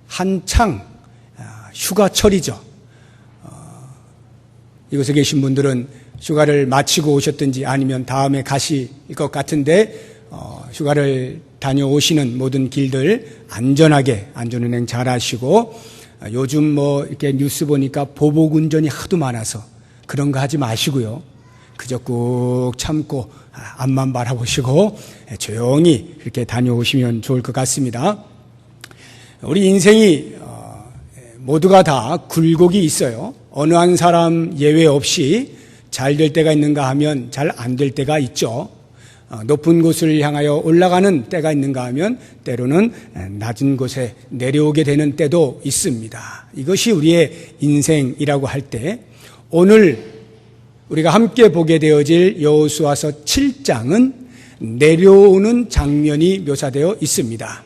한창 휴가철이죠. 이곳에 계신 분들은 휴가를 마치고 오셨든지 아니면 다음에 가실 것 같은데 휴가를 다녀오시는 모든 길들 안전하게 안전운행 잘 하시고, 요즘 이렇게 뉴스 보니까 보복 운전이 하도 많아서 그런 거 하지 마시고요. 그저 꾹 참고 앞만 바라보시고 조용히 이렇게 다녀오시면 좋을 것 같습니다. 우리 인생이 모두가 다 굴곡이 있어요. 어느 한 사람 예외 없이 잘 될 때가 있는가 하면 잘 안 될 때가 있죠. 높은 곳을 향하여 올라가는 때가 있는가 하면 때로는 낮은 곳에 내려오게 되는 때도 있습니다. 이것이 우리의 인생이라고 할 때, 오늘 우리가 함께 보게 되어질 여호수아서 7장은 내려오는 장면이 묘사되어 있습니다.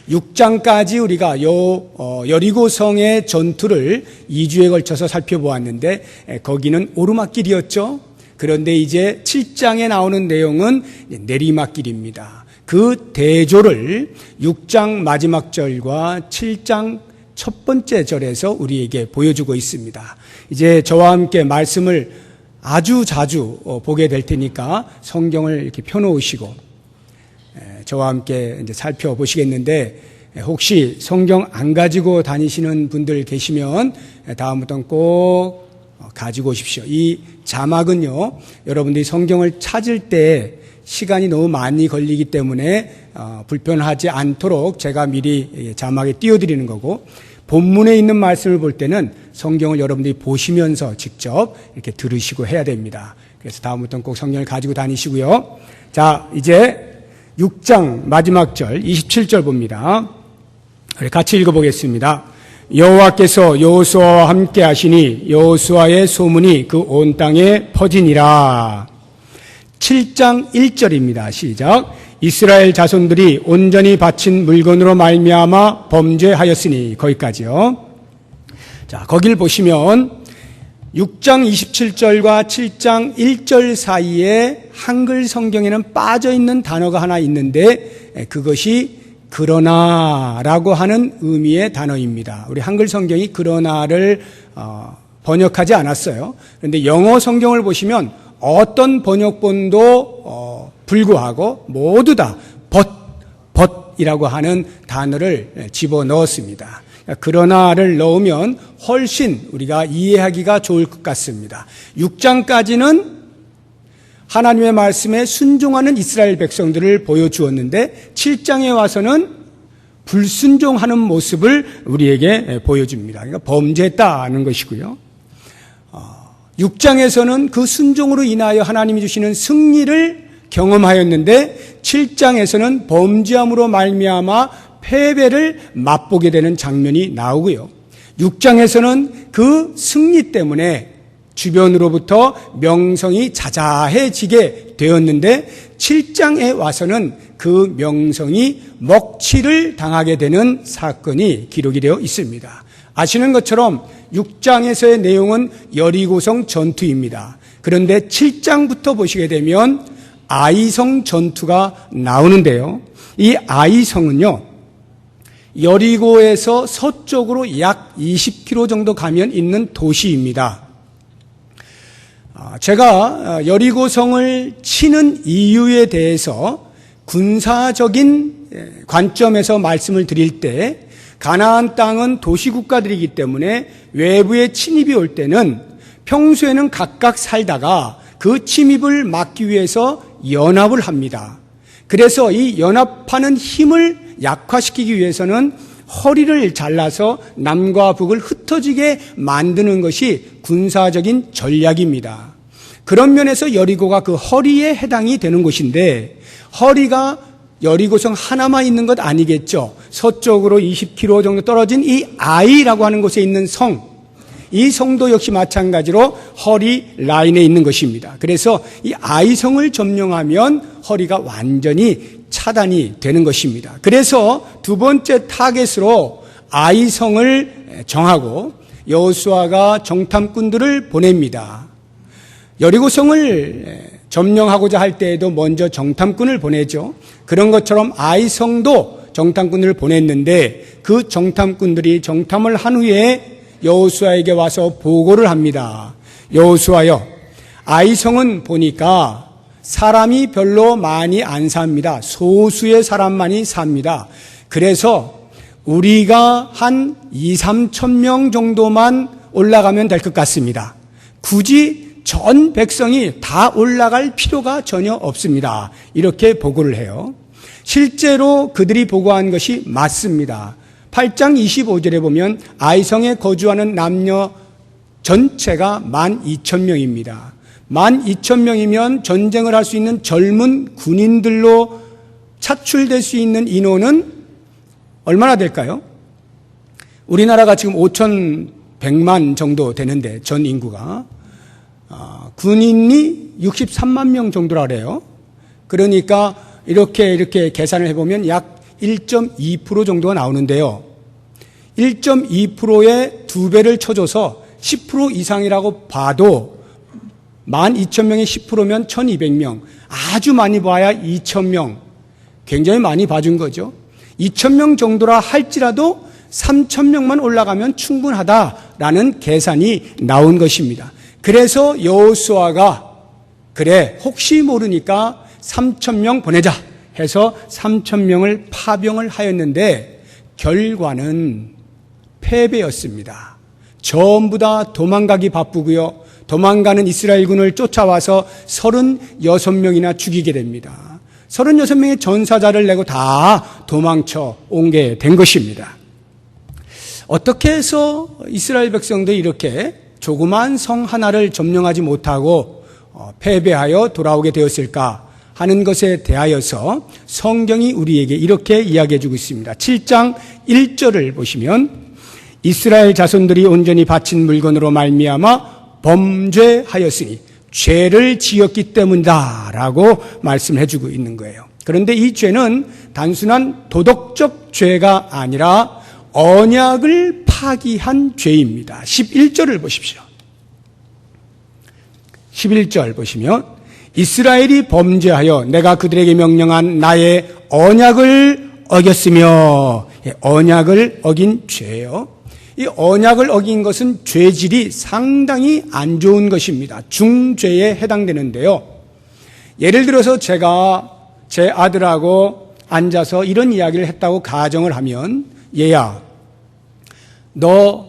6장까지 우리가 여리고성의 전투를 2주에 걸쳐서 살펴보았는데 거기는 오르막길이었죠. 그런데 이제 7장에 나오는 내용은 내리막길입니다. 그 대조를 6장 마지막 절과 7장 첫 번째 절에서 우리에게 보여주고 있습니다. 이제 저와 함께 말씀을 아주 자주 보게 될 테니까 성경을 이렇게 펴놓으시고 저와 함께 이제 살펴보시겠는데, 혹시 성경 안 가지고 다니시는 분들 계시면 다음부터는 꼭 가지고 오십시오. 이 자막은요, 여러분들이 성경을 찾을 때 시간이 너무 많이 걸리기 때문에 불편하지 않도록 제가 미리 자막에 띄워드리는 거고, 본문에 있는 말씀을 볼 때는 성경을 여러분들이 보시면서 직접 이렇게 들으시고 해야 됩니다. 그래서 다음부터는 꼭 성경을 가지고 다니시고요. 자, 이제 6장 마지막 절 27절 봅니다. 우리 같이 읽어보겠습니다. 여호와께서 여호수아와 함께 하시니 여호수아의 소문이 그 온 땅에 퍼지니라. 7장 1절입니다. 시작. 이스라엘 자손들이 온전히 바친 물건으로 말미암아 범죄하였으니. 거기까지요. 자, 거길 보시면 6장 27절과 7장 1절 사이에 한글 성경에는 빠져있는 단어가 하나 있는데 그것이 그러나라고 하는 의미의 단어입니다. 우리 한글 성경이 그러나를 번역하지 않았어요. 그런데 영어 성경을 보시면 어떤 번역본도 불구하고 모두 다 but이라고 하는 단어를 집어넣었습니다. 그러나를 넣으면 훨씬 우리가 이해하기가 좋을 것 같습니다. 6장까지는 하나님의 말씀에 순종하는 이스라엘 백성들을 보여주었는데 7장에 와서는 불순종하는 모습을 우리에게 보여줍니다. 그러니까 범죄했다는 것이고요. 6장에서는 그 순종으로 인하여 하나님이 주시는 승리를 경험하였는데 7장에서는 범죄함으로 말미암아 패배를 맛보게 되는 장면이 나오고요. 6장에서는 그 승리 때문에 주변으로부터 명성이 자자해지게 되었는데 7장에 와서는 그 명성이 먹칠을 당하게 되는 사건이 기록이 되어 있습니다. 아시는 것처럼 6장에서의 내용은 여리고성 전투입니다. 그런데 7장부터 보시게 되면 아이성 전투가 나오는데요. 이 아이성은요, 여리고에서 서쪽으로 약 20km 정도 가면 있는 도시입니다. 제가 여리고성을 치는 이유에 대해서 군사적인 관점에서 말씀을 드릴 때, 가나안 땅은 도시국가들이기 때문에 외부의 침입이 올 때는 평소에는 각각 살다가 그 침입을 막기 위해서 연합을 합니다. 그래서 이 연합하는 힘을 약화시키기 위해서는 허리를 잘라서 남과 북을 흩어지게 만드는 것이 군사적인 전략입니다. 그런 면에서 여리고가 그 허리에 해당이 되는 곳인데, 허리가 여리고성 하나만 있는 것 아니겠죠. 서쪽으로 20km 정도 떨어진 이 아이라고 하는 곳에 있는 성, 이 성도 역시 마찬가지로 허리 라인에 있는 것입니다. 그래서 이 아이성을 점령하면 허리가 완전히 차단이 되는 것입니다. 그래서 두 번째 타겟으로 아이성을 정하고 여호수아가 정탐꾼들을 보냅니다. 여리고성을 점령하고자 할 때에도 먼저 정탐꾼을 보내죠. 그런 것처럼 아이성도 정탐꾼을 보냈는데 그 정탐꾼들이 정탐을 한 후에 여호수아에게 와서 보고를 합니다. 여호수아여, 아이성은 보니까 사람이 별로 많이 안 삽니다. 소수의 사람만이 삽니다. 그래서 우리가 한 2, 3천 명 정도만 올라가면 될 것 같습니다. 굳이 전 백성이 다 올라갈 필요가 전혀 없습니다. 이렇게 보고를 해요. 실제로 그들이 보고한 것이 맞습니다. 8장 25절에 보면 아이성에 거주하는 남녀 전체가 12,000명입니다. 12,000명이면 전쟁을 할 수 있는 젊은 군인들로 차출될 수 있는 인원은 얼마나 될까요? 우리나라가 지금 5,100만 정도 되는데 전 인구가 군인이 63만 명 정도라 그래요. 그러니까 이렇게 계산을 해보면 약 1.2% 정도가 나오는데요. 1.2%의 2배를 쳐줘서 10% 이상이라고 봐도 12,000명의 10%면 1,200명. 아주 많이 봐야 2,000명. 굉장히 많이 봐준 거죠. 2,000명 정도라 할지라도 3,000명만 올라가면 충분하다라는 계산이 나온 것입니다. 그래서 여호수아가 그래 혹시 모르니까 3,000명 보내자 해서 3,000명을 파병을 하였는데 결과는 패배였습니다. 전부 다 도망가기 바쁘고요. 도망가는 이스라엘군을 쫓아와서 36명이나 죽이게 됩니다. 36명의 전사자를 내고 다 도망쳐 온 게 된 것입니다. 어떻게 해서 이스라엘 백성들이 이렇게 조그만 성 하나를 점령하지 못하고 패배하여 돌아오게 되었을까 하는 것에 대하여서 성경이 우리에게 이렇게 이야기해 주고 있습니다. 7장 1절을 보시면 이스라엘 자손들이 온전히 바친 물건으로 말미암아 범죄하였으니 죄를 지었기 때문이다 라고 말씀해 주고 있는 거예요. 그런데 이 죄는 단순한 도덕적 죄가 아니라 언약을 파기한 죄입니다. 11절을 보십시오. 11절 보시면 이스라엘이 범죄하여 내가 그들에게 명령한 나의 언약을 어겼으며, 언약을 어긴 죄예요. 이 언약을 어긴 것은 죄질이 상당히 안 좋은 것입니다. 중죄에 해당되는데요. 예를 들어서 제가 제 아들하고 앉아서 이런 이야기를 했다고 가정을 하면, 얘야, 너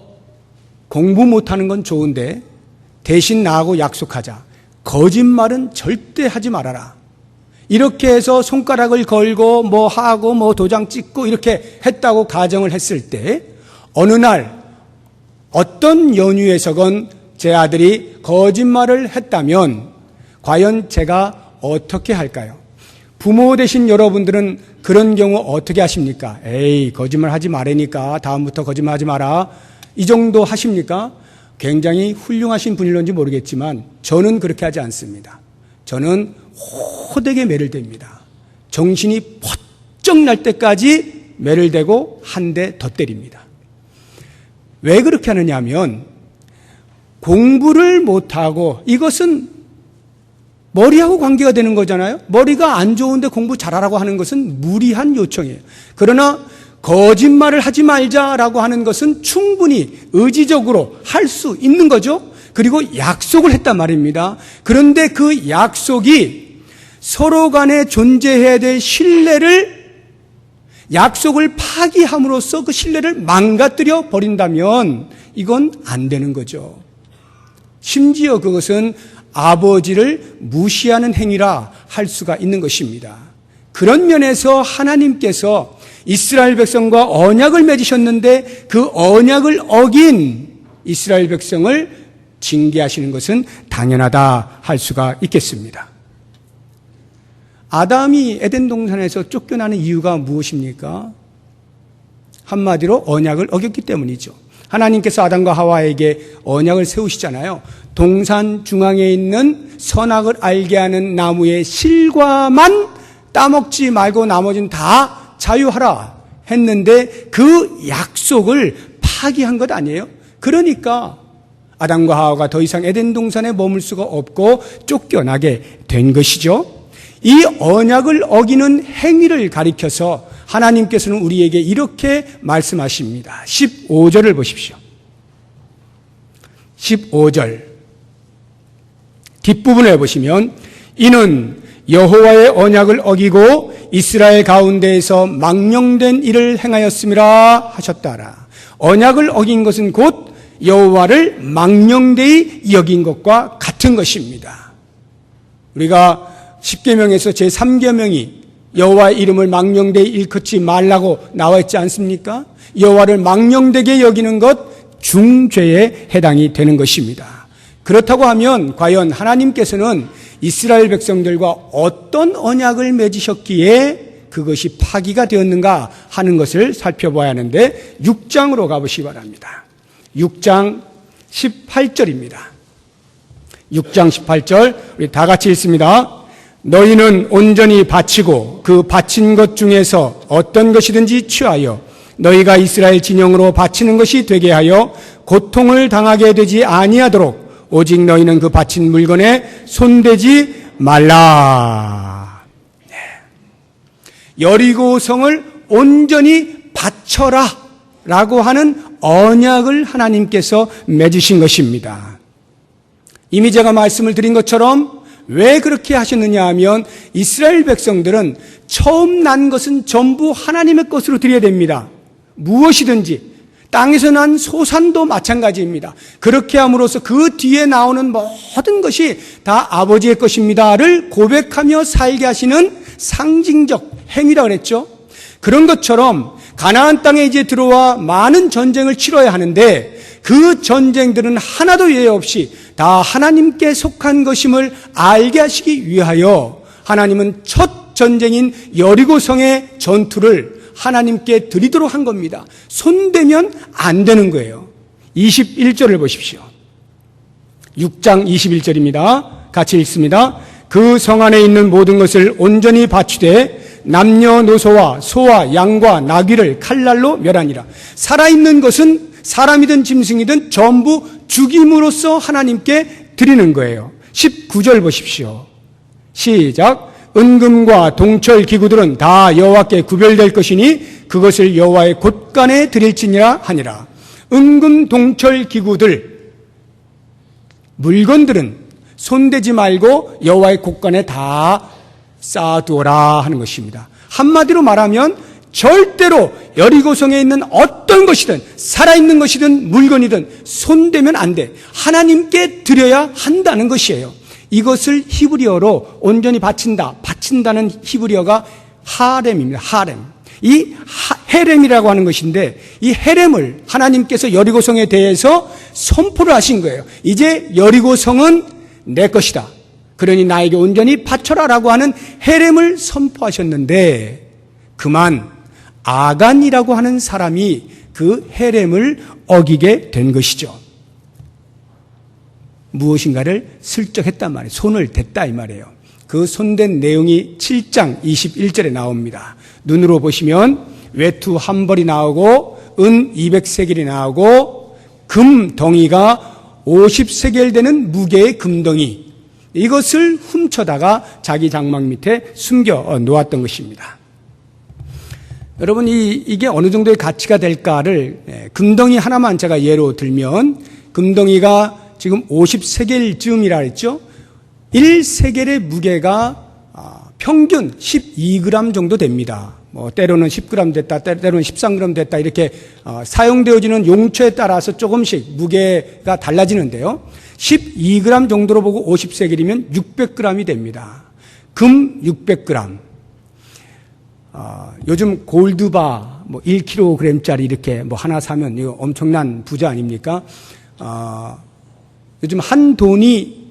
공부 못하는 건 좋은데 대신 나하고 약속하자. 거짓말은 절대 하지 말아라. 이렇게 해서 손가락을 걸고 뭐 하고 뭐 도장 찍고 이렇게 했다고 가정을 했을 때 어느 날 어떤 연유에서건 제 아들이 거짓말을 했다면 과연 제가 어떻게 할까요? 부모 되신 여러분들은 그런 경우 어떻게 하십니까? 에이, 거짓말 하지 말라니까 다음부터 거짓말 하지 마라. 이 정도 하십니까? 굉장히 훌륭하신 분일런지 모르겠지만 저는 그렇게 하지 않습니다. 저는 호되게 매를 댑니다. 정신이 퍼쩍 날 때까지 매를 대고 한 대 더 때립니다. 왜 그렇게 하느냐 하면 공부를 못하고 이것은 머리하고 관계가 되는 거잖아요. 머리가 안 좋은데 공부 잘하라고 하는 것은 무리한 요청이에요. 그러나 거짓말을 하지 말자라고 하는 것은 충분히 의지적으로 할 수 있는 거죠. 그리고 약속을 했단 말입니다. 그런데 그 약속이 서로 간에 존재해야 될 신뢰를 약속을 파기함으로써 그 신뢰를 망가뜨려 버린다면 이건 안 되는 거죠. 심지어 그것은 아버지를 무시하는 행위라 할 수가 있는 것입니다. 그런 면에서 하나님께서 이스라엘 백성과 언약을 맺으셨는데 그 언약을 어긴 이스라엘 백성을 징계하시는 것은 당연하다 할 수가 있겠습니다. 아담이 에덴 동산에서 쫓겨나는 이유가 무엇입니까? 한마디로 언약을 어겼기 때문이죠. 하나님께서 아담과 하와에게 언약을 세우시잖아요. 동산 중앙에 있는 선악을 알게 하는 나무의 실과만 따먹지 말고 나머지는 다 자유하라 했는데 그 약속을 파기한 것 아니에요? 그러니까 아담과 하와가 더 이상 에덴 동산에 머물 수가 없고 쫓겨나게 된 것이죠. 이 언약을 어기는 행위를 가리켜서 하나님께서는 우리에게 이렇게 말씀하십니다. 15절을 보십시오. 15절 뒷부분에 보시면 이는 여호와의 언약을 어기고 이스라엘 가운데에서 망령된 일을 행하였음이라 하셨다라. 언약을 어긴 것은 곧 여호와를 망령되이 여긴 것과 같은 것입니다. 우리가 십계명에서 제3계명이 여호와의 이름을 망령되이 일컫지 말라고 나와 있지 않습니까? 여호와를 망령되게 여기는 것 중죄에 해당이 되는 것입니다. 그렇다고 하면 과연 하나님께서는 이스라엘 백성들과 어떤 언약을 맺으셨기에 그것이 파기가 되었는가 하는 것을 살펴봐야 하는데 6장으로 가보시기 바랍니다. 6장 18절입니다. 6장 18절 우리 다 같이 읽습니다. 너희는 온전히 바치고 그 바친 것 중에서 어떤 것이든지 취하여 너희가 이스라엘 진영으로 바치는 것이 되게 하여 고통을 당하게 되지 아니하도록 오직 너희는 그 바친 물건에 손대지 말라. 네. 여리고성을 온전히 바쳐라 라고 하는 언약을 하나님께서 맺으신 것입니다. 이미 제가 말씀을 드린 것처럼 왜 그렇게 하셨느냐 하면 이스라엘 백성들은 처음 난 것은 전부 하나님의 것으로 드려야 됩니다. 무엇이든지 땅에서 난 소산도 마찬가지입니다. 그렇게 함으로써 그 뒤에 나오는 모든 것이 다 아버지의 것입니다를 고백하며 살게 하시는 상징적 행위라고 그랬죠. 그런 것처럼 가나안 땅에 이제 들어와 많은 전쟁을 치러야 하는데 그 전쟁들은 하나도 예외 없이 다 하나님께 속한 것임을 알게 하시기 위하여 하나님은 첫 전쟁인 여리고성의 전투를 하나님께 드리도록 한 겁니다. 손대면 안 되는 거예요. 21절을 보십시오. 6장 21절입니다. 같이 읽습니다. 그 성 안에 있는 모든 것을 온전히 바치되 남녀노소와 소와 양과 나귀를 칼날로 멸하니라. 살아있는 것은 사람이든 짐승이든 전부 죽임으로써 하나님께 드리는 거예요. 19절 보십시오. 시작. 은금과 동철 기구들은 다 여호와께 구별될 것이니 그것을 여호와의 곳간에 드릴지니라 하니라. 은금 동철 기구들 물건들은 손대지 말고 여호와의 곳간에 다 쌓아두어라 하는 것입니다. 한마디로 말하면 절대로 여리고성에 있는 어떤 것이든 살아있는 것이든 물건이든 손대면 안 돼. 하나님께 드려야 한다는 것이에요. 이것을 히브리어로 온전히 바친다는 히브리어가 하렘입니다. 하렘. 이 헤렘이라고 하는 것인데 이 헤렘을 하나님께서 여리고성에 대해서 선포를 하신 거예요. 이제 여리고성은 내 것이다. 그러니 나에게 온전히 바쳐라라고 하는 헤렘을 선포하셨는데 그만 아간이라고 하는 사람이 그 헤렘을 어기게 된 것이죠. 무엇인가를 슬쩍 했단 말이에요. 손을 댔다 이 말이에요. 그 손댄 내용이 7장 21절에 나옵니다. 눈으로 보시면 외투 한 벌이 나오고 은 200세겔이 나오고 금 덩이가 50세겔 되는 무게의 금덩이, 이것을 훔쳐다가 자기 장막 밑에 숨겨 놓았던 것입니다. 여러분 이게 어느 정도의 가치가 될까를 금덩이 하나만 제가 예로 들면 금덩이가 지금 50세겔쯤이라 했죠. 1세겔의 무게가 평균 12g 정도 됩니다. 때로는 10g 됐다, 때로는 13g 됐다, 이렇게 사용되어지는 용처에 따라서 조금씩 무게가 달라지는데요. 12g 정도로 보고 50세겔이면 600g이 됩니다. 금 600g. 요즘 골드바 1kg짜리 이렇게 하나 사면 이거 엄청난 부자 아닙니까? 요즘 한 돈이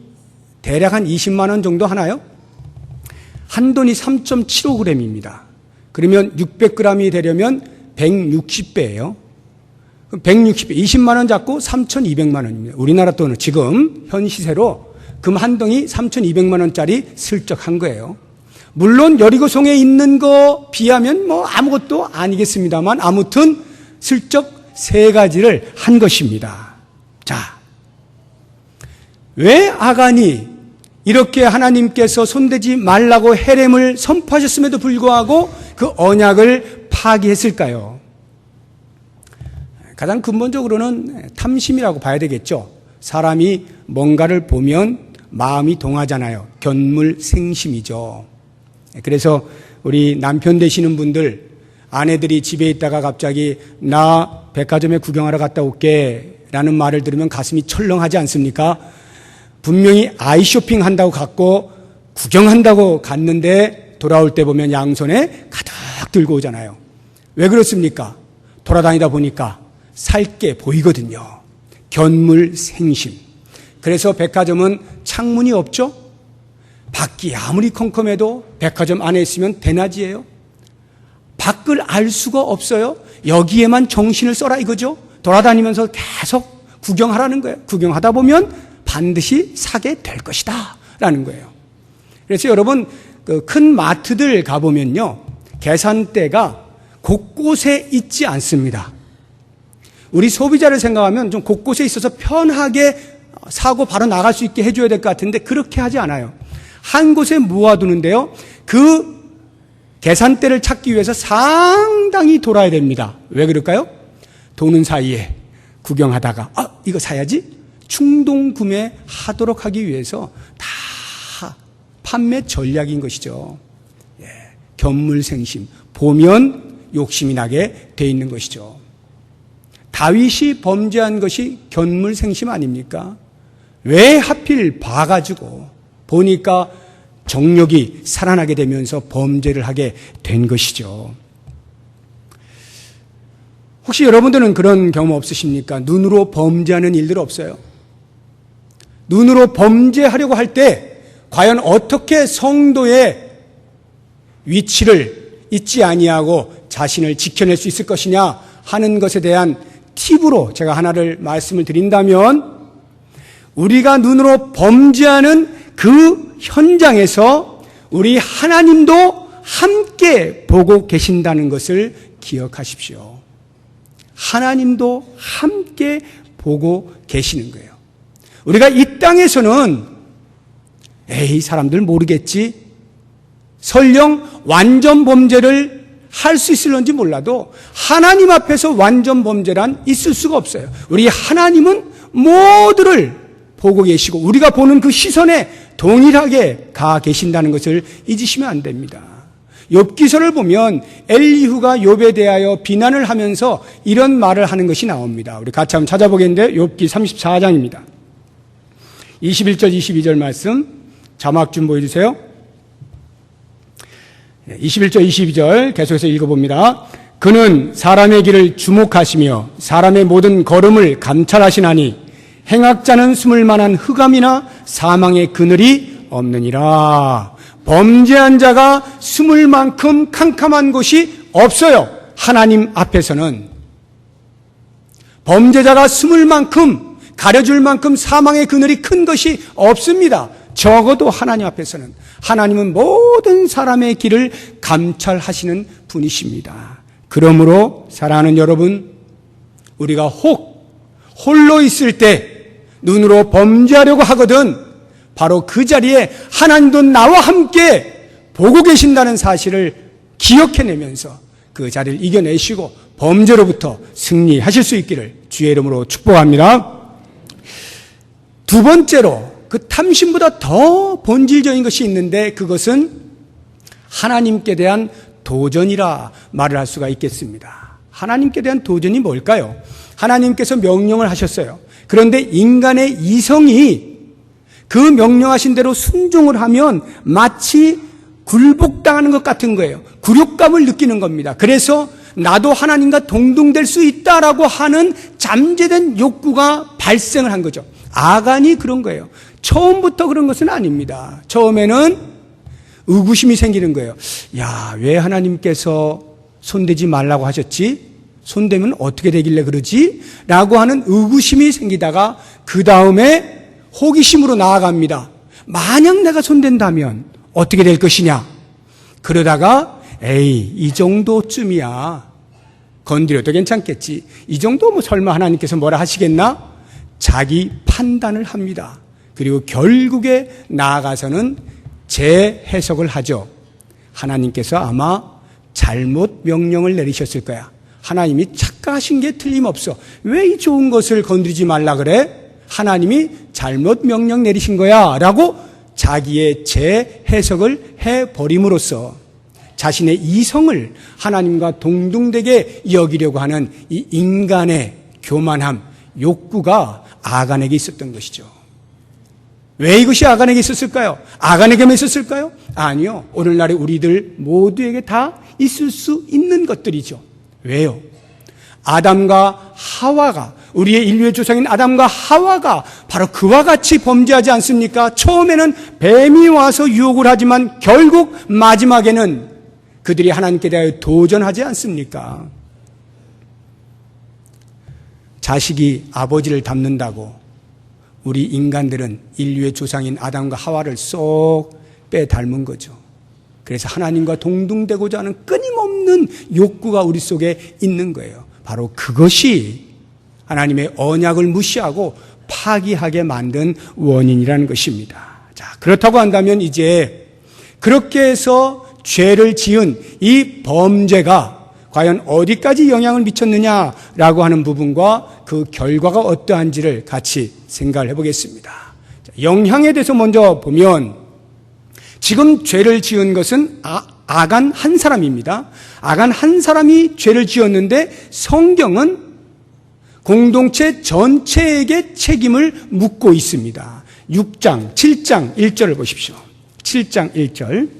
대략 한 20만 원 정도 하나요? 한 돈이 3.75g입니다. 그러면 600g이 되려면 160배예요. 160배, 20만 원 잡고 3,200만 원입니다. 우리나라 돈은 지금 현 시세로 금 한 덩이 3,200만 원짜리 슬쩍 한 거예요. 물론 여리고성에 있는 거 비하면 아무것도 아니겠습니다만 아무튼 슬쩍 세 가지를 한 것입니다. 자, 왜 아간이 이렇게 하나님께서 손대지 말라고 헤렘을 선포하셨음에도 불구하고 그 언약을 파기했을까요? 가장 근본적으로는 탐심이라고 봐야 되겠죠. 사람이 뭔가를 보면 마음이 동하잖아요. 견물생심이죠. 그래서 우리 남편 되시는 분들, 아내들이 집에 있다가 갑자기 나 백화점에 구경하러 갔다 올게 라는 말을 들으면 가슴이 철렁하지 않습니까? 분명히 아이 쇼핑 한다고 갔고 구경한다고 갔는데 돌아올 때 보면 양손에 가득 들고 오잖아요. 왜 그렇습니까? 돌아다니다 보니까 살 게 보이거든요. 견물생심. 그래서 백화점은 창문이 없죠? 밖이 아무리 컴컴해도 백화점 안에 있으면 대낮이에요. 밖을 알 수가 없어요. 여기에만 정신을 써라 이거죠. 돌아다니면서 계속 구경하라는 거예요. 구경하다 보면 반드시 사게 될 것이다 라는 거예요. 그래서 여러분 그 큰 마트들 가보면요, 계산대가 곳곳에 있지 않습니다. 우리 소비자를 생각하면 좀 곳곳에 있어서 편하게 사고 바로 나갈 수 있게 해줘야 될 것 같은데 그렇게 하지 않아요. 한 곳에 모아두는데요, 그 계산대를 찾기 위해서 상당히 돌아야 됩니다. 왜 그럴까요? 도는 사이에 구경하다가 이거 사야지 충동 구매하도록 하기 위해서 다 판매 전략인 것이죠. 견물생심, 보면 욕심이 나게 돼 있는 것이죠. 다윗이 범죄한 것이 견물생심 아닙니까? 왜 하필 봐가지고 보니까 정욕이 살아나게 되면서 범죄를 하게 된 것이죠. 혹시 여러분들은 그런 경험 없으십니까? 눈으로 범죄하는 일들 없어요? 눈으로 범죄하려고 할 때 과연 어떻게 성도의 위치를 잊지 아니하고 자신을 지켜낼 수 있을 것이냐 하는 것에 대한 팁으로 제가 하나를 말씀을 드린다면, 우리가 눈으로 범죄하는 그 현장에서 우리 하나님도 함께 보고 계신다는 것을 기억하십시오. 하나님도 함께 보고 계시는 거예요. 우리가 이 땅에서는 에이 사람들 모르겠지, 설령 완전 범죄를 할 수 있을런지 몰라도 하나님 앞에서 완전 범죄란 있을 수가 없어요. 우리 하나님은 모두를 보고 계시고 우리가 보는 그 시선에 동일하게 가 계신다는 것을 잊으시면 안 됩니다. 욥기서를 보면 엘리후가 욥에 대하여 비난을 하면서 이런 말을 하는 것이 나옵니다. 우리 같이 한번 찾아보겠는데 욥기 34장입니다. 21절 22절 말씀 자막 좀 보여주세요. 21절 22절 계속해서 읽어봅니다. 그는 사람의 길을 주목하시며 사람의 모든 걸음을 감찰하시나니 행악자는 숨을 만한 흑암이나 사망의 그늘이 없느니라. 범죄한 자가 숨을 만큼 캄캄한 곳이 없어요. 하나님 앞에서는 범죄자가 숨을 만큼, 가려줄 만큼 사망의 그늘이 큰 것이 없습니다. 적어도 하나님 앞에서는. 하나님은 모든 사람의 길을 감찰하시는 분이십니다. 그러므로 사랑하는 여러분, 우리가 혹 홀로 있을 때 눈으로 범죄하려고 하거든 바로 그 자리에 하나님도 나와 함께 보고 계신다는 사실을 기억해내면서 그 자리를 이겨내시고 범죄로부터 승리하실 수 있기를 주의 이름으로 축복합니다. 두 번째로, 그 탐심보다 더 본질적인 것이 있는데 그것은 하나님께 대한 도전이라 말을 할 수가 있겠습니다. 하나님께 대한 도전이 뭘까요? 하나님께서 명령을 하셨어요. 그런데 인간의 이성이 그 명령하신 대로 순종을 하면 마치 굴복당하는 것 같은 거예요. 굴욕감을 느끼는 겁니다. 그래서 나도 하나님과 동등될 수 있다라고 하는 잠재된 욕구가 발생을 한 거죠. 아간이 그런 거예요. 처음부터 그런 것은 아닙니다. 처음에는 의구심이 생기는 거예요. 야, 왜 하나님께서 손대지 말라고 하셨지? 손대면 어떻게 되길래 그러지? 라고 하는 의구심이 생기다가 그 다음에 호기심으로 나아갑니다. 만약 내가 손댄다면 어떻게 될 것이냐? 그러다가 에이, 이 정도쯤이야. 건드려도 괜찮겠지. 이 정도 뭐 설마 하나님께서 뭐라 하시겠나? 자기 판단을 합니다. 그리고 결국에 나아가서는 재해석을 하죠. 하나님께서 아마 잘못 명령을 내리셨을 거야. 하나님이 착각하신 게 틀림없어. 왜 이 좋은 것을 건드리지 말라 그래? 하나님이 잘못 명령 내리신 거야 라고 자기의 재해석을 해버림으로써 자신의 이성을 하나님과 동등되게 여기려고 하는 이 인간의 교만함, 욕구가 아간에게 있었던 것이죠. 왜 이것이 아간에게 있었을까요? 아간에게만 있었을까요? 아니요. 오늘날의 우리들 모두에게 다 있을 수 있는 것들이죠. 왜요? 아담과 하와가, 우리의 인류의 조상인 아담과 하와가 바로 그와 같이 범죄하지 않습니까? 처음에는 뱀이 와서 유혹을 하지만 결국 마지막에는 그들이 하나님께 대하여 도전하지 않습니까? 자식이 아버지를 닮는다고 우리 인간들은 인류의 조상인 아담과 하와를 쏙 빼닮은 거죠. 그래서 하나님과 동등되고자 하는 끊임없는 욕구가 우리 속에 있는 거예요. 바로 그것이 하나님의 언약을 무시하고 파기하게 만든 원인이라는 것입니다. 자, 그렇다고 한다면 이제 그렇게 해서 죄를 지은 이 범죄가 과연 어디까지 영향을 미쳤느냐라고 하는 부분과 그 결과가 어떠한지를 같이 생각을 해보겠습니다. 영향에 대해서 먼저 보면 지금 죄를 지은 것은 아간 한 사람입니다. 아간 한 사람이 죄를 지었는데 성경은 공동체 전체에게 책임을 묻고 있습니다. 6장, 7장 1절을 보십시오. 7장 1절.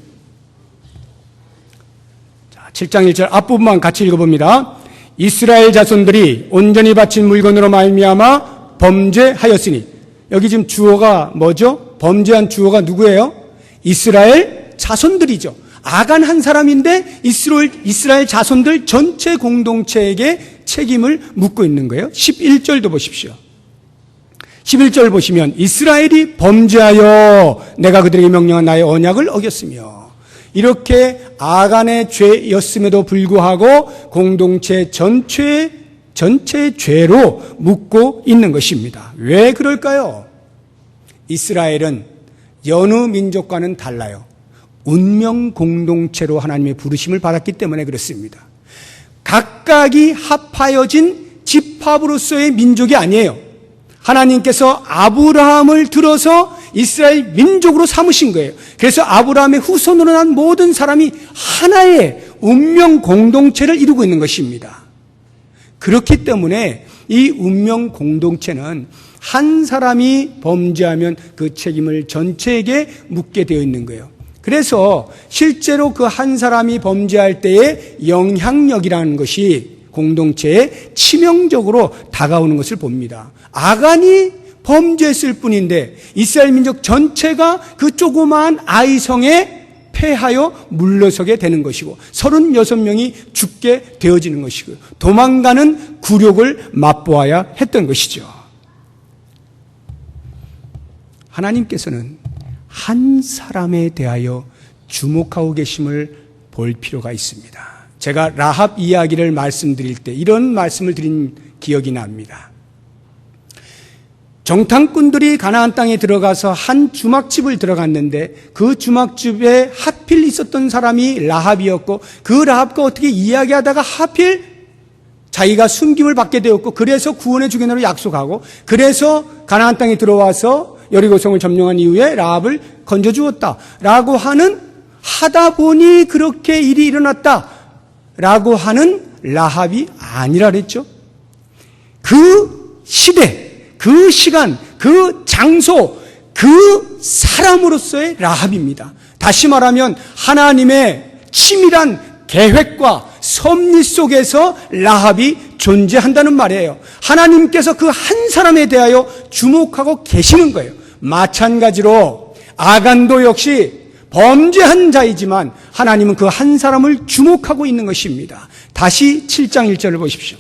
7장 1절 앞부분만 같이 읽어봅니다. 이스라엘 자손들이 온전히 바친 물건으로 말미암아 범죄하였으니, 여기 지금 주어가 뭐죠? 범죄한 주어가 누구예요? 이스라엘 자손들이죠. 아간 한 사람인데 이스라엘 자손들 전체 공동체에게 책임을 묻고 있는 거예요. 11절도 보십시오. 11절 보시면 이스라엘이 범죄하여 내가 그들에게 명령한 나의 언약을 어겼으며, 이렇게 아간의 죄였음에도 불구하고 공동체 전체의 죄로 묻고 있는 것입니다. 왜 그럴까요? 이스라엘은 여느 민족과는 달라요. 운명 공동체로 하나님의 부르심을 받았기 때문에 그렇습니다. 각각이 합하여진 집합으로서의 민족이 아니에요. 하나님께서 아브라함을 들어서 이스라엘 민족으로 삼으신 거예요. 그래서 아브라함의 후손으로 난 모든 사람이 하나의 운명 공동체를 이루고 있는 것입니다. 그렇기 때문에 이 운명 공동체는 한 사람이 범죄하면 그 책임을 전체에게 묻게 되어 있는 거예요. 그래서 실제로 그 한 사람이 범죄할 때의 영향력이라는 것이 공동체에 치명적으로 다가오는 것을 봅니다. 아간이 범죄했을 뿐인데 이스라엘 민족 전체가 그 조그마한 아이성에 패하여 물러서게 되는 것이고 36명이 죽게 되어지는 것이고 도망가는 굴욕을 맛보아야 했던 것이죠. 하나님께서는 한 사람에 대하여 주목하고 계심을 볼 필요가 있습니다. 제가 라합 이야기를 말씀드릴 때 이런 말씀을 드린 기억이 납니다. 정탐꾼들이 가나안 땅에 들어가서 한 주막집을 들어갔는데 그 주막집에 하필 있었던 사람이 라합이었고 그 라합과 어떻게 이야기하다가 하필 자기가 숨김을 받게 되었고 그래서 구원해 주겠다고 약속하고 그래서 가나안 땅에 들어와서 여리고성을 점령한 이후에 라합을 건져주었다라고 하다 보니 그렇게 일이 일어났다라고 하는 라합이 아니라 그랬죠. 그 시대, 그 시간, 그 장소, 그 사람으로서의 라합입니다. 다시 말하면 하나님의 치밀한 계획과 섭리 속에서 라합이 존재한다는 말이에요. 하나님께서 그 한 사람에 대하여 주목하고 계시는 거예요. 마찬가지로 아간도 역시 범죄한 자이지만 하나님은 그 한 사람을 주목하고 있는 것입니다. 다시 7장 1절을 보십시오.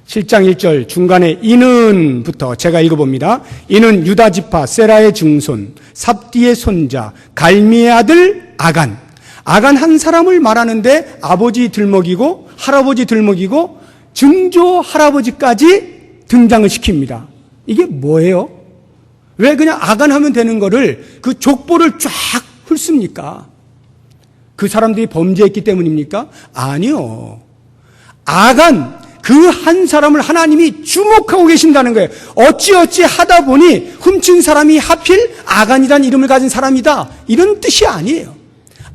7장 1절 중간에 이는부터 제가 읽어봅니다. 이는 유다 지파 세라의 증손 삽디의 손자 갈미의 아들 아간 한 사람을 말하는데 아버지 들먹이고 할아버지 들먹이고 증조 할아버지까지 등장을 시킵니다. 이게 뭐예요? 왜 그냥 아간 하면 되는 거를 그 족보를 쫙 훑습니까? 그 사람들이 범죄했기 때문입니까? 아니요. 아간, 그 한 사람을 하나님이 주목하고 계신다는 거예요. 어찌어찌 하다 보니 훔친 사람이 하필 아간이라는 이름을 가진 사람이다, 이런 뜻이 아니에요.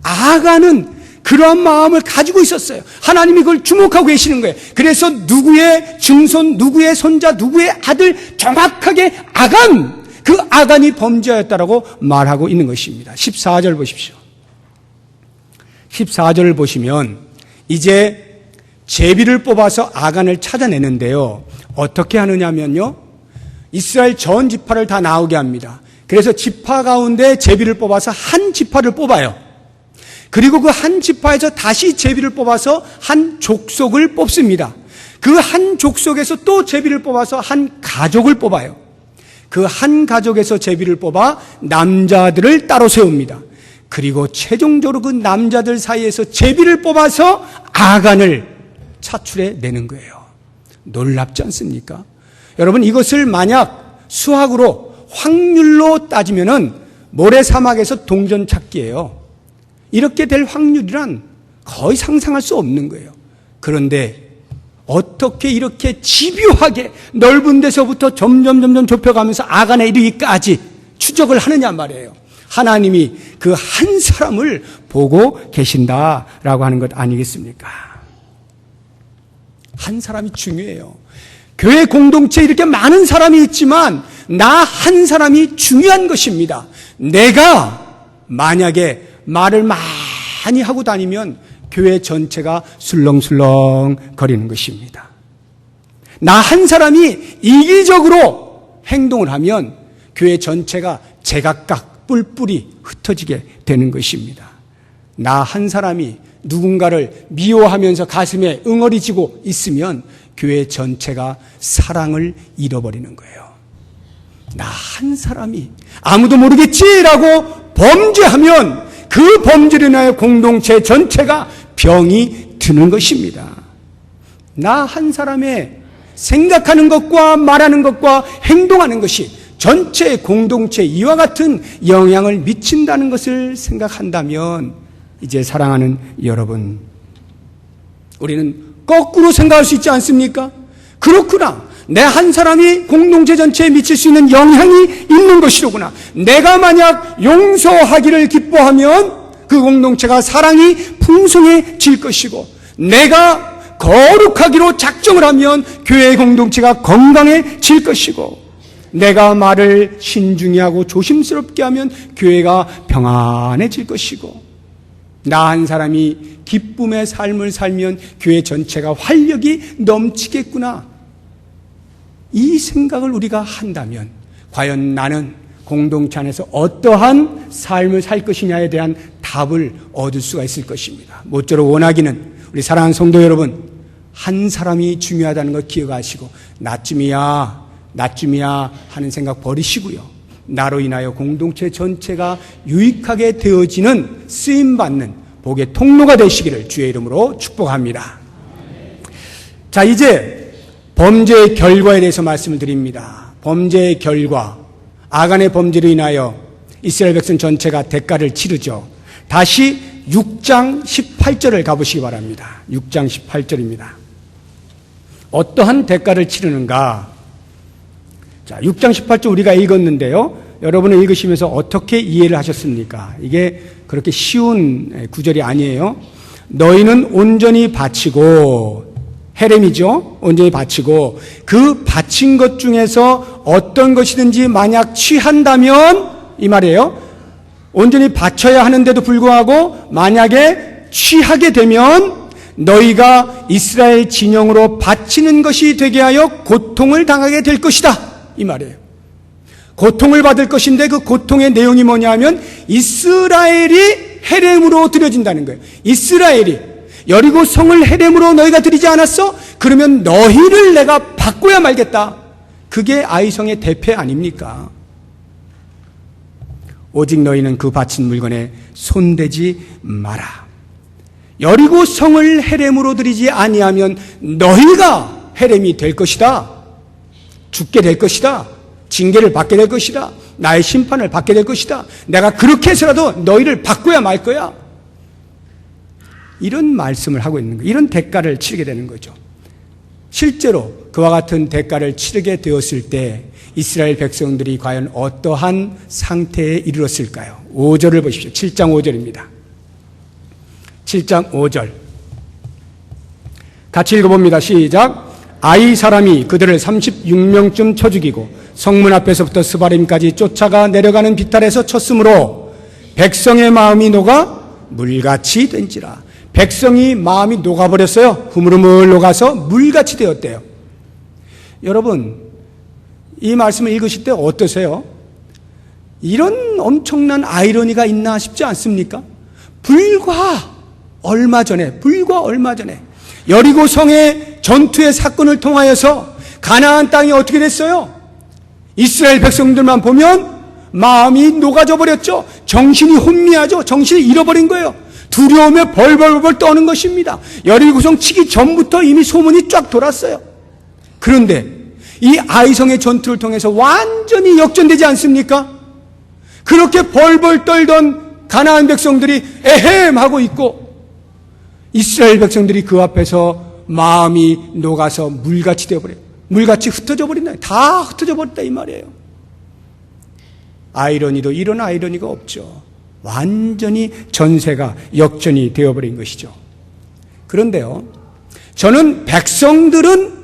아간은 그러한 마음을 가지고 있었어요. 하나님이 그걸 주목하고 계시는 거예요. 그래서 누구의 증손, 누구의 손자, 누구의 아들, 정확하게 아간, 그 아간이 범죄하였다라고 말하고 있는 것입니다. 14절 보십시오. 14절을 보시면 이제 제비를 뽑아서 아간을 찾아내는데요. 어떻게 하느냐면요, 이스라엘 전 지파를 다 나오게 합니다. 그래서 지파 가운데 제비를 뽑아서 한 지파를 뽑아요. 그리고 그 한 지파에서 다시 제비를 뽑아서 한 족속을 뽑습니다. 그 한 족속에서 또 제비를 뽑아서 한 가족을 뽑아요. 그 한 가족에서 제비를 뽑아 남자들을 따로 세웁니다. 그리고 최종적으로 그 남자들 사이에서 제비를 뽑아서 아간을 차출해 내는 거예요. 놀랍지 않습니까? 여러분, 이것을 만약 수학으로 확률로 따지면은 모래사막에서 동전 찾기예요. 이렇게 될 확률이란 거의 상상할 수 없는 거예요. 그런데 어떻게 이렇게 집요하게 넓은 데서부터 점점 좁혀가면서 아간에 이르기까지 추적을 하느냐 말이에요. 하나님이 그 한 사람을 보고 계신다라고 하는 것 아니겠습니까? 한 사람이 중요해요. 교회 공동체에 이렇게 많은 사람이 있지만 나 한 사람이 중요한 것입니다. 내가 만약에 말을 많이 하고 다니면 교회 전체가 술렁술렁 거리는 것입니다. 나 한 사람이 이기적으로 행동을 하면 교회 전체가 제각각 뿔뿔이 흩어지게 되는 것입니다. 나 한 사람이 누군가를 미워하면서 가슴에 응어리지고 있으면 교회 전체가 사랑을 잃어버리는 거예요. 나 한 사람이 아무도 모르겠지라고 범죄하면 그 범죄로 인하여 공동체 전체가 병이 드는 것입니다. 나 한 사람의 생각하는 것과 말하는 것과 행동하는 것이 전체 공동체 이와 같은 영향을 미친다는 것을 생각한다면 이제 사랑하는 여러분, 우리는 거꾸로 생각할 수 있지 않습니까? 그렇구나. 내 한 사람이 공동체 전체에 미칠 수 있는 영향이 있는 것이로구나. 내가 만약 용서하기를 기뻐하면 그 공동체가 사랑이 풍성해질 것이고, 내가 거룩하기로 작정을 하면 교회의 공동체가 건강해질 것이고, 내가 말을 신중히 하고 조심스럽게 하면 교회가 평안해질 것이고, 나 한 사람이 기쁨의 삶을 살면 교회 전체가 활력이 넘치겠구나. 이 생각을 우리가 한다면 과연 나는 공동체 안에서 어떠한 삶을 살 것이냐에 대한 답을 얻을 수가 있을 것입니다. 모쪼록 원하기는 우리 사랑하는 성도 여러분, 한 사람이 중요하다는 걸 기억하시고 나쯤이야 하는 생각 버리시고요. 나로 인하여 공동체 전체가 유익하게 되어지는 쓰임받는 복의 통로가 되시기를 주의 이름으로 축복합니다. 자, 이제 범죄의 결과에 대해서 말씀을 드립니다. 범죄의 결과, 아간의 범죄로 인하여 이스라엘 백성 전체가 대가를 치르죠. 다시 6장 18절을 가보시기 바랍니다. 6장 18절입니다. 어떠한 대가를 치르는가? 자, 6장 18절 우리가 읽었는데요. 여러분은 읽으시면서 어떻게 이해를 하셨습니까? 이게 그렇게 쉬운 구절이 아니에요. 너희는 온전히 바치고, 헤렘이죠. 온전히 바치고, 그 바친 것 중에서 어떤 것이든지 만약 취한다면, 이 말이에요. 온전히 바쳐야 하는데도 불구하고 만약에 취하게 되면 너희가 이스라엘 진영으로 바치는 것이 되게 하여 고통을 당하게 될 것이다, 이 말이에요. 고통을 받을 것인데 그 고통의 내용이 뭐냐 하면 이스라엘이 헤렘으로 드려진다는 거예요. 이스라엘이 여리고 성을 헤렘으로 너희가 드리지 않았어? 그러면 너희를 내가 바꿔야 말겠다. 그게 아이성의 대패 아닙니까? 오직 너희는 그 바친 물건에 손대지 마라. 여리고 성을 헤렘으로 드리지 아니하면 너희가 헤렘이 될 것이다. 죽게 될 것이다. 징계를 받게 될 것이다. 나의 심판을 받게 될 것이다. 내가 그렇게 해서라도 너희를 바꿔야 말 거야. 이런 말씀을 하고 있는 거예요. 이런 대가를 치르게 되는 거죠. 실제로 그와 같은 대가를 치르게 되었을 때 이스라엘 백성들이 과연 어떠한 상태에 이르렀을까요? 5절을 보십시오. 7장 5절입니다. 7장 5절 같이 읽어봅니다. 시작. 아이 사람이 그들을 36명쯤 쳐 죽이고 성문 앞에서부터 스바림까지 쫓아가 내려가는 비탈에서 쳤으므로 백성의 마음이 녹아 물같이 된지라. 백성이 마음이 녹아버렸어요. 흐물흐물 녹아서 물같이 되었대요. 여러분, 이 말씀을 읽으실 때 어떠세요? 이런 엄청난 아이러니가 있나 싶지 않습니까? 불과 얼마 전에 여리고 성의 전투의 사건을 통하여서 가나안 땅이 어떻게 됐어요? 이스라엘 백성들만 보면 마음이 녹아져 버렸죠. 정신이 혼미하죠. 정신을 잃어버린 거예요. 두려움에 벌벌벌 떠는 것입니다. 여리고성 치기 전부터 이미 소문이 쫙 돌았어요. 그런데 이 아이성의 전투를 통해서 완전히 역전되지 않습니까? 그렇게 벌벌 떨던 가나안 백성들이 에헴 하고 있고 이스라엘 백성들이 그 앞에서 마음이 녹아서 물같이 되어버려요. 물같이 흩어져 버린다. 다 흩어져 버렸다 이 말이에요. 아이러니도 이런 아이러니가 없죠. 완전히 전세가 역전이 되어버린 것이죠. 그런데요, 저는 백성들은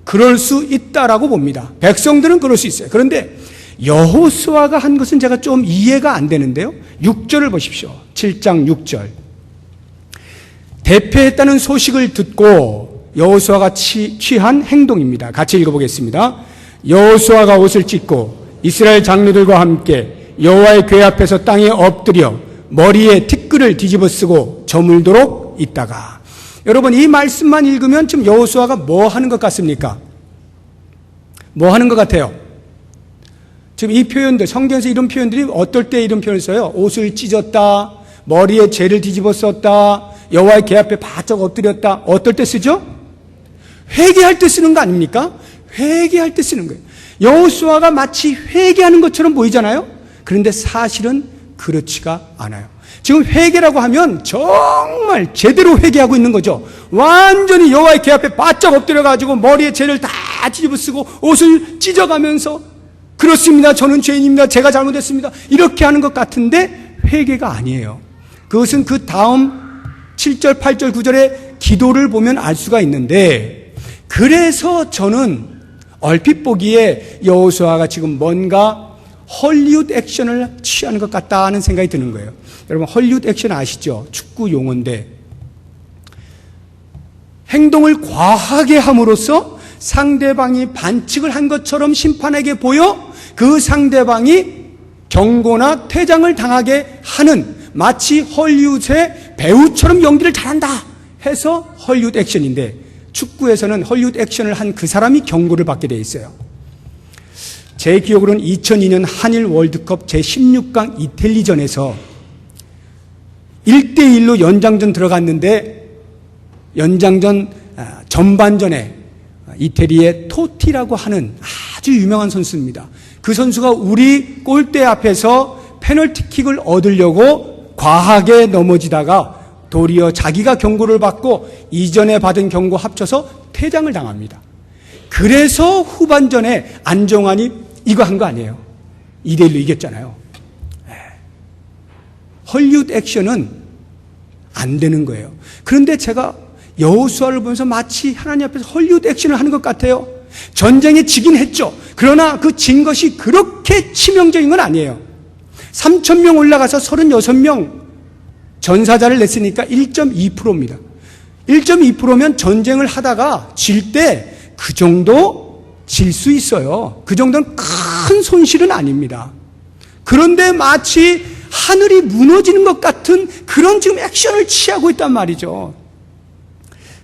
그럴 수 있다라고 봅니다. 백성들은 그럴 수 있어요. 그런데 여호수아가 한 것은 제가 좀 이해가 안 되는데요. 6절을 보십시오. 7장 6절. 대패했다는 소식을 듣고 여호수아가 취한 행동입니다. 같이 읽어보겠습니다. 여호수아가 옷을 찢고 이스라엘 장로들과 함께 여호와의 궤 앞에서 땅에 엎드려 머리에 티끌을 뒤집어 쓰고 저물도록 있다가. 여러분, 이 말씀만 읽으면 지금 여호수아가 뭐 하는 것 같습니까? 뭐 하는 것 같아요? 지금 이 표현들, 성경에서 이런 표현들이 어떨 때 이런 표현을 써요? 옷을 찢었다, 머리에 재를 뒤집어 썼다, 여호와의 궤 앞에 바짝 엎드렸다. 어떨 때 쓰죠? 회개할 때 쓰는 거 아닙니까? 회개할 때 쓰는 거예요. 여호수아가 마치 회개하는 것처럼 보이잖아요. 그런데 사실은 그렇지가 않아요. 지금 회개라고 하면 정말 제대로 회개하고 있는 거죠. 완전히 여호와의 궤 앞에 바짝 엎드려가지고 머리에 재를 다 뒤집어 쓰고 옷을 찢어가면서 그렇습니다. 저는 죄인입니다. 제가 잘못했습니다. 이렇게 하는 것 같은데 회개가 아니에요. 그것은 그 다음 7절, 8절, 9절의 기도를 보면 알 수가 있는데, 그래서 저는 얼핏 보기에 여호수아가 지금 뭔가 헐리우드 액션을 취하는 것 같다 하는 생각이 드는 거예요. 여러분, 헐리우드 액션 아시죠? 축구 용어인데 행동을 과하게 함으로써 상대방이 반칙을 한 것처럼 심판에게 보여 그 상대방이 경고나 퇴장을 당하게 하는, 마치 헐리우드의 배우처럼 연기를 잘한다 해서 헐리우드 액션인데, 축구에서는 헐리우드 액션을 한 그 사람이 경고를 받게 돼 있어요. 제 기억으로는 2002년 한일 월드컵 제16강 이태리전에서 1대1로 연장전 들어갔는데, 연장전 전반전에 이태리의 토티라고 하는 아주 유명한 선수입니다. 그 선수가 우리 골대 앞에서 페널티킥을 얻으려고 과하게 넘어지다가 도리어 자기가 경고를 받고 이전에 받은 경고 합쳐서 퇴장을 당합니다. 그래서 후반전에 안정환이 이거 한 거 아니에요. 2대1로 이겼잖아요. 헐리우드 액션은 안 되는 거예요. 그런데 제가 여호수아를 보면서 마치 하나님 앞에서 헐리우드 액션을 하는 것 같아요. 전쟁에 지긴 했죠. 그러나 그 진 것이 그렇게 치명적인 건 아니에요. 3,000명 올라가서 36명 전사자를 냈으니까 1.2%입니다. 1.2%면 전쟁을 하다가 질 때 그 정도 질 수 있어요. 그 정도는 큰 손실은 아닙니다. 그런데 마치 하늘이 무너지는 것 같은 그런 지금 액션을 취하고 있단 말이죠.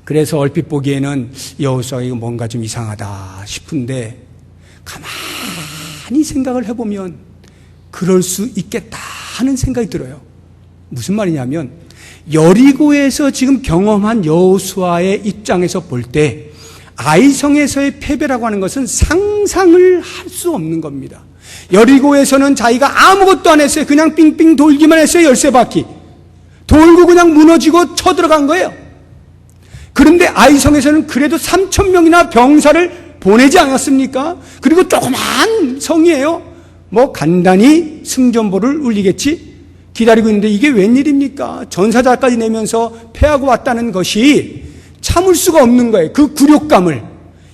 그래서 얼핏 보기에는 여호수아가 이거 뭔가 좀 이상하다 싶은데, 가만히 생각을 해보면 그럴 수 있겠다 하는 생각이 들어요. 무슨 말이냐면, 여리고에서 지금 경험한 여호수아의 입장에서 볼 때 아이성에서의 패배라고 하는 것은 상상을 할 수 없는 겁니다. 여리고에서는 자기가 아무것도 안 했어요. 그냥 삥삥 돌기만 했어요. 13바퀴. 돌고 그냥 무너지고 쳐들어간 거예요. 그런데 아이성에서는 그래도 3,000명이나 병사를 보내지 않았습니까? 그리고 조그만 성이에요. 뭐 간단히 승전보를 울리겠지 기다리고 있는데 이게 웬일입니까? 전사자까지 내면서 패하고 왔다는 것이 참을 수가 없는 거예요. 그 굴욕감을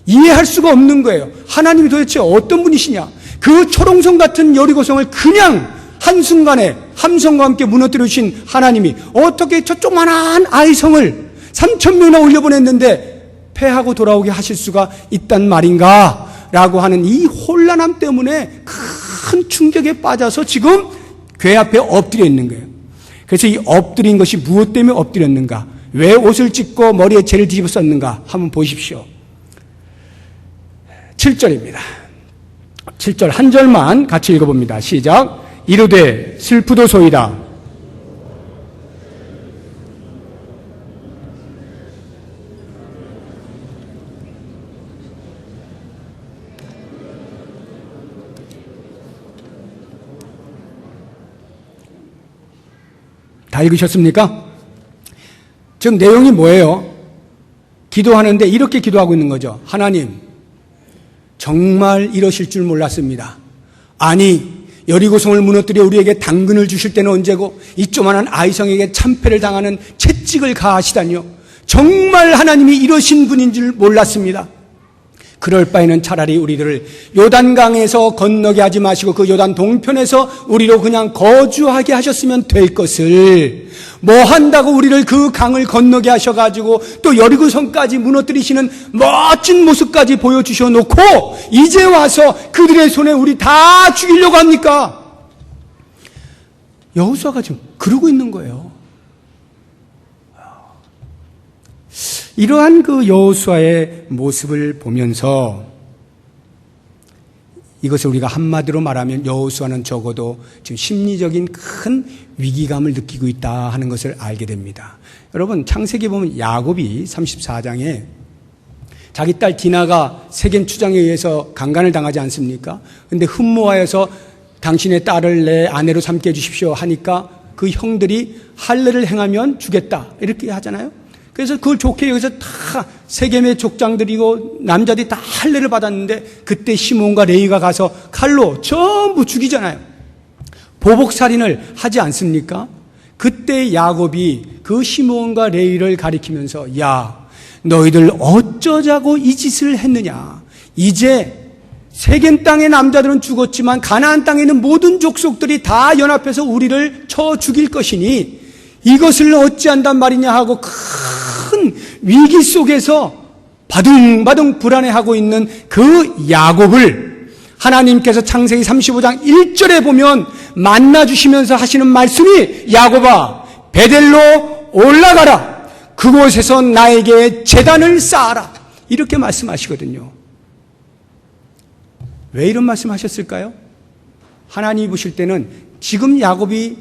이해할 수가 없는 거예요. 하나님이 도대체 어떤 분이시냐? 그 초롱성 같은 여리고성을 그냥 한순간에 함성과 함께 무너뜨려 주신 하나님이 어떻게 저 조그만한 아이성을 3,000명이나 올려보냈는데 패하고 돌아오게 하실 수가 있단 말인가? 라고 하는 이 혼란함 때문에 큰 충격에 빠져서 지금 궤 앞에 엎드려 있는 거예요. 그래서 이 엎드린 것이 무엇 때문에 엎드렸는가? 왜 옷을 찢고 머리에 재를 뒤집어 썼는가? 한번 보십시오. 7절입니다. 7절 한 절만 같이 읽어봅니다. 시작. 이르되 슬프도소이다. 다 읽으셨습니까? 즉 내용이 뭐예요? 기도하는데 이렇게 기도하고 있는 거죠. 하나님, 정말 이러실 줄 몰랐습니다. 아니, 여리고성을 무너뜨려 우리에게 당근을 주실 때는 언제고 이 조만한 아이성에게 참패를 당하는 채찍을 가하시다니요. 정말 하나님이 이러신 분인 줄 몰랐습니다. 그럴 바에는 차라리 우리들을 요단강에서 건너게 하지 마시고 그 요단 동편에서 우리로 그냥 거주하게 하셨으면 될 것을 뭐 한다고 우리를 그 강을 건너게 하셔가지고 또 여리고성까지 무너뜨리시는 멋진 모습까지 보여주셔놓고 이제 와서 그들의 손에 우리 다 죽이려고 합니까? 여호수아가 지금 그러고 있는 거예요. 이러한 그 여호수아의 모습을 보면서 이것을 우리가 한마디로 말하면 여호수아는 적어도 지금 심리적인 큰 위기감을 느끼고 있다 하는 것을 알게 됩니다. 여러분 창세기 보면 야곱이 34장에 자기 딸 디나가 세겜 추장에 의해서 강간을 당하지 않습니까? 그런데 흠모하여서 당신의 딸을 내 아내로 삼게 해주십시오 하니까 그 형들이 할례를 행하면 주겠다 이렇게 하잖아요. 그래서 그걸 좋게 여기서 다 세겜의 족장들이고 남자들이 다 할례를 받았는데 그때 시몬과 레위가 가서 칼로 전부 죽이잖아요. 보복살인을 하지 않습니까? 그때 야곱이 그 시몬과 레위를 가리키면서 야, 너희들 어쩌자고 이 짓을 했느냐? 이제 세겜 땅의 남자들은 죽었지만 가나안 땅에 있는 모든 족속들이 다 연합해서 우리를 쳐 죽일 것이니 이것을 어찌한단 말이냐 하고 큰 위기 속에서 바둥바둥 불안해하고 있는 그 야곱을 하나님께서 창세기 35장 1절에 보면 만나주시면서 하시는 말씀이 야곱아 베델로 올라가라 그곳에서 나에게 제단을 쌓아라 이렇게 말씀하시거든요. 왜 이런 말씀하셨을까요? 하나님이 보실 때는 지금 야곱이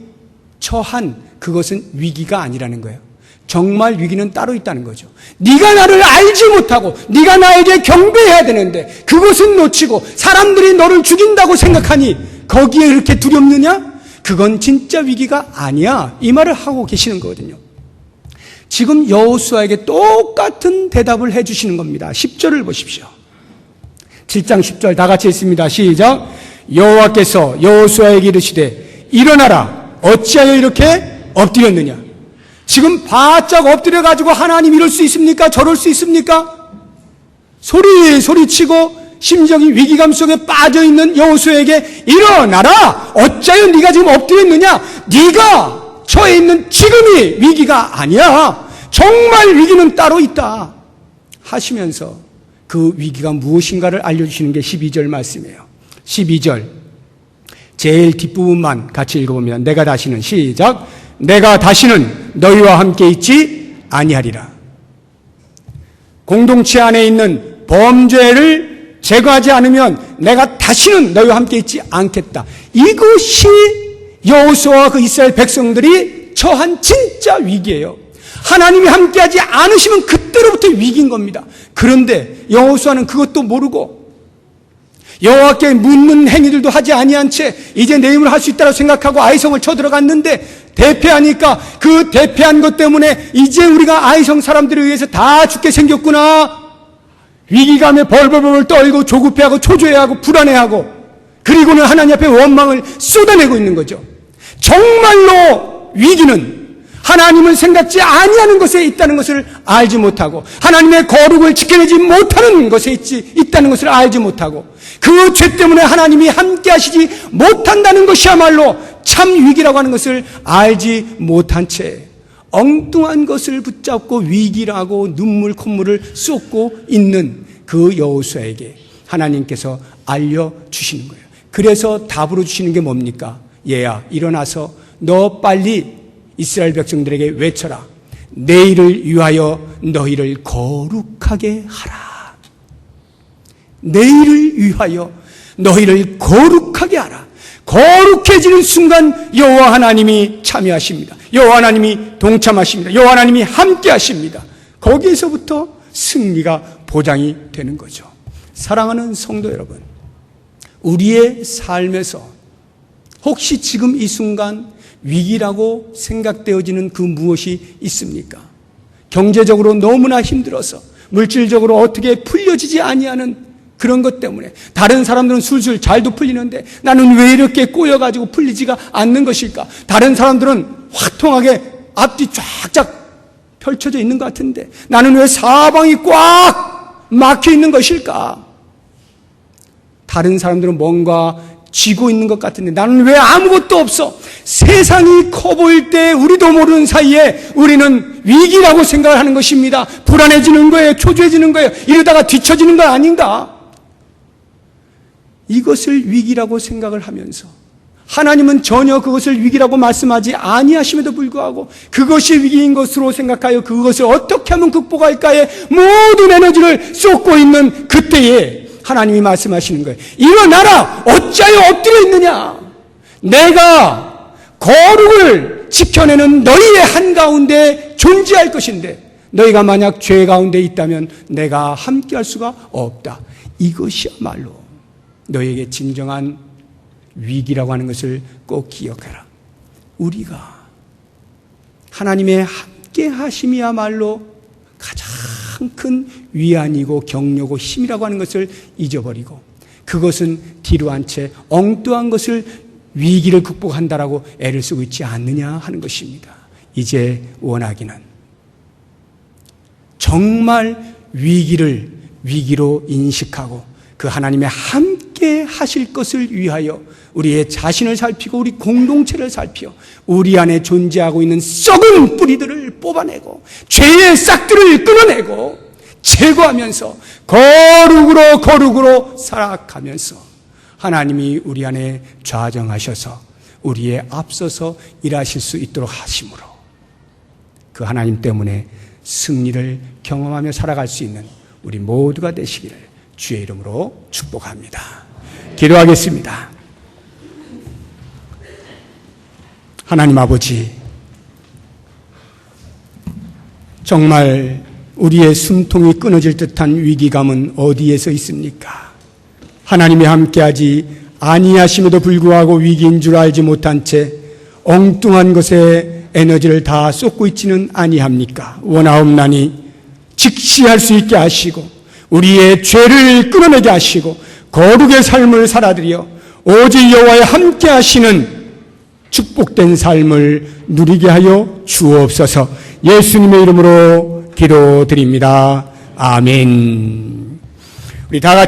처한 그것은 위기가 아니라는 거예요. 정말 위기는 따로 있다는 거죠. 네가 나를 알지 못하고 네가 나에게 경배해야 되는데 그것은 놓치고 사람들이 너를 죽인다고 생각하니 거기에 그렇게 두렵느냐? 그건 진짜 위기가 아니야. 이 말을 하고 계시는 거거든요. 지금 여호수아에게 똑같은 대답을 해주시는 겁니다. 10절을 보십시오. 7장 10절 다 같이 읽습니다. 시작. 여호와께서 여호수아에게 이르시되 일어나라 어찌하여 이렇게 엎드렸느냐. 지금 바짝 엎드려가지고 하나님 이럴 수 있습니까? 저럴 수 있습니까? 소리치고 심정이 위기감 속에 빠져있는 여호수아에게 일어나라! 어찌하여 네가 지금 엎드렸느냐? 네가 처해 있는 지금이 위기가 아니야. 정말 위기는 따로 있다. 하시면서 그 위기가 무엇인가를 알려주시는 게 12절 말씀이에요. 12절 제일 뒷부분만 같이 읽어봅니다. 내가 다시는 시작. 내가 다시는 너희와 함께 있지 아니하리라. 공동체 안에 있는 범죄를 제거하지 않으면 내가 다시는 너희와 함께 있지 않겠다. 이것이 여호수아와 그 이스라엘 백성들이 처한 진짜 위기예요. 하나님이 함께하지 않으시면 그때로부터 위기인 겁니다. 그런데 여호수아는 그것도 모르고 여호와께 묻는 행위들도 하지 아니한 채 이제 내 힘을 할 수 있다고 생각하고 아이성을 쳐들어갔는데 대패하니까 그 대패한 것 때문에 이제 우리가 아이성 사람들에 의해서 다 죽게 생겼구나. 위기감에 벌벌벌 떨고 조급해하고 초조해하고 불안해하고 그리고는 하나님 앞에 원망을 쏟아내고 있는 거죠. 정말로 위기는 하나님을 생각지 아니하는 것에 있다는 것을 알지 못하고 하나님의 거룩을 지켜내지 못하는 것에 있다는 것을 알지 못하고 그 죄 때문에 하나님이 함께 하시지 못한다는 것이야말로 참 위기라고 하는 것을 알지 못한 채 엉뚱한 것을 붙잡고 위기라고 눈물 콧물을 쏟고 있는 그 여호수아에게 하나님께서 알려주시는 거예요. 그래서 답으로 주시는 게 뭡니까? 얘야, 일어나서 너 빨리 이스라엘 백성들에게 외쳐라. 내일을 위하여 너희를 거룩하게 하라. 내일을 위하여 너희를 거룩하게 하라. 거룩해지는 순간 여호와 하나님이 참여하십니다. 여호와 하나님이 동참하십니다. 여호와 하나님이 함께 하십니다. 거기에서부터 승리가 보장이 되는 거죠. 사랑하는 성도 여러분, 우리의 삶에서 혹시 지금 이 순간 위기라고 생각되어지는 그 무엇이 있습니까? 경제적으로 너무나 힘들어서 물질적으로 어떻게 풀려지지 아니하는 그런 것 때문에 다른 사람들은 술술 잘도 풀리는데 나는 왜 이렇게 꼬여가지고 풀리지가 않는 것일까? 다른 사람들은 화통하게 앞뒤 쫙쫙 펼쳐져 있는 것 같은데 나는 왜 사방이 꽉 막혀 있는 것일까? 다른 사람들은 뭔가 쥐고 있는 것 같은데 나는 왜 아무것도 없어? 세상이 커 보일 때 우리도 모르는 사이에 우리는 위기라고 생각을 하는 것입니다. 불안해지는 거예요. 초조해지는 거예요. 이러다가 뒤처지는 거 아닌가? 이것을 위기라고 생각을 하면서 하나님은 전혀 그것을 위기라고 말씀하지 아니하심에도 불구하고 그것이 위기인 것으로 생각하여 그것을 어떻게 하면 극복할까에 모든 에너지를 쏟고 있는 그때에 하나님이 말씀하시는 거예요. 일어나라! 어찌하여 엎드려 있느냐? 내가 거룩을 지켜내는 너희의 한가운데 존재할 것인데 너희가 만약 죄 가운데 있다면 내가 함께할 수가 없다. 이것이야말로 너희에게 진정한 위기라고 하는 것을 꼭 기억하라. 우리가 하나님의 함께 하심이야말로 가장 큰 위안이고 격려고 힘이라고 하는 것을 잊어버리고 그것은 뒤로 한 채 엉뚱한 것을 위기를 극복한다라고 애를 쓰고 있지 않느냐 하는 것입니다. 이제 원하기는 정말 위기를 위기로 인식하고 그 하나님의 함께 하실 것을 위하여 우리의 자신을 살피고 우리 공동체를 살피어 우리 안에 존재하고 있는 썩은 뿌리들을 뽑아내고 죄의 싹들을 끊어내고 제거하면서 거룩으로 살아가면서 하나님이 우리 안에 좌정하셔서 우리의 앞서서 일하실 수 있도록 하심으로 그 하나님 때문에 승리를 경험하며 살아갈 수 있는 우리 모두가 되시기를 주의 이름으로 축복합니다. 기도하겠습니다. 하나님 아버지, 정말 우리의 숨통이 끊어질 듯한 위기감은 어디에서 있습니까? 하나님이 함께하지 아니하심에도 불구하고 위기인 줄 알지 못한 채 엉뚱한 것에 에너지를 다 쏟고 있지는 아니합니까? 원하옵나니 직시할 수 있게 하시고 우리의 죄를 끊어내게 하시고 거룩의 삶을 살아들여 오직 여호와의 함께 하시는 축복된 삶을 누리게 하여 주옵소서. 예수님의 이름으로 기도드립니다. 아멘. 우리 다 같이